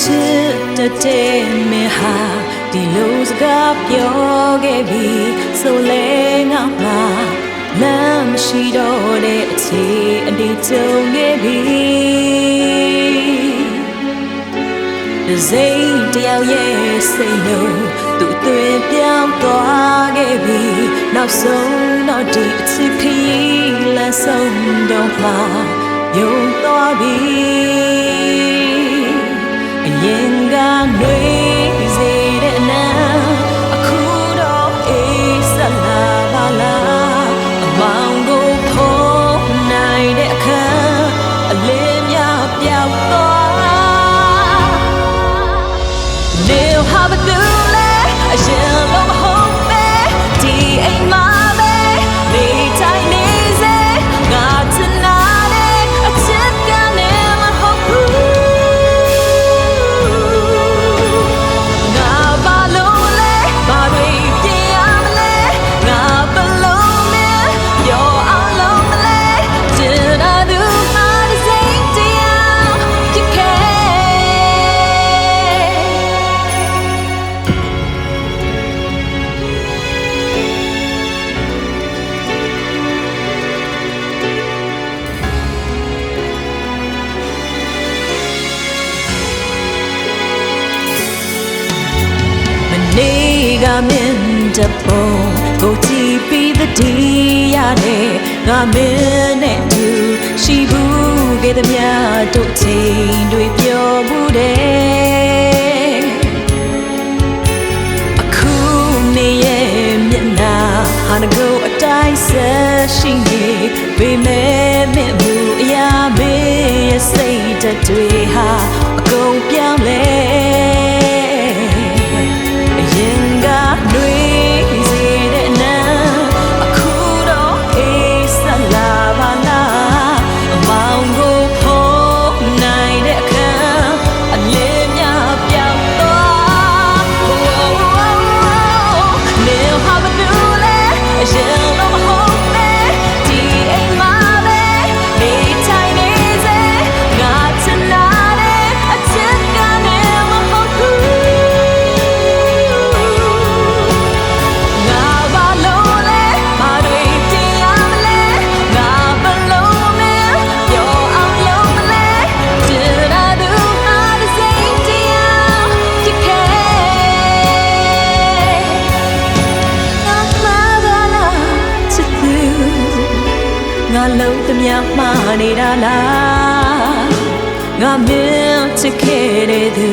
တဲ့မဟာဒီလိုစကားပြောခဲ့ပြီးဆိုလဲငါမှလမ်းမရှိတော့တဲ့အချီအနေကြုံခဲ့ပြီးစိတ်တယောက်ရဲ့စိတ်လုံးသူ့အသွင်ပြောင်းသွားခဲ့ပြီးနောက်ဆုံးတော့ဒီအချစ်ခရီးလမ်းဆုံးတော့မှယုံသွားပြီအရင်ကနှွေးစေတဲ့နာအခုတော့အေးဆက်လာပါလားအမောင်ကိုဖုံးနိုင်တဲ့အခါအလေးများပြောက်သွားနေဟာဘသူလဲအရင်လုံးမဟုတ်ပဲဒီအိမ်မှာပဲနေတိုင်းနေစေငါချင်တာတဲ့အချစ်ကနေမဟုတ်ဘူးနေကမင်းတပုံကိုကြည့်ပြီးသတိရတယ်ငါမင်းနဲ့တူရှိဘူးခဲ့သမျှတို့ချိန်တွေပြောဘူးတဲ့အခုနေရဲ့မျက်နှာဟာငါကိုအတိုင်းဆက်ရှိနေပေမဲ့မင်းမှုအရာမင်းရဲ့စိတ်ဓာတ်တွေဟာအကုန်ပြောင်းလဲငါလုံးသမျှမှားနေတာလားငါမင်းချစ်ခဲ့တဲ့သူ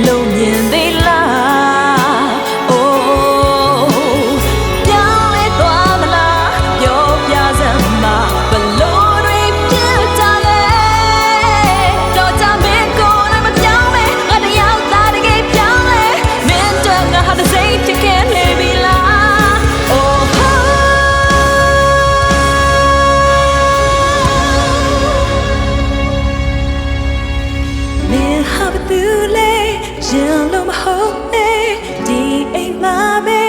လုံးမြင်သေးလားအိုးပြောင်းလဲသွားမလားပြောပြစမ်းပါဘလို့တွေပြတ်ကြလဲတော့ကြမင်းကိုလည်းမပြောင်းပဲငါတယောက်သားတကယ်ပြောင်းလဲမင်းတို့ငါဟာတဲ့စိတ်ချစ်ခဲ့လေပြီလားရင်လုံးမဟုတ်နဲ့ဒီအိမ်မှာပဲ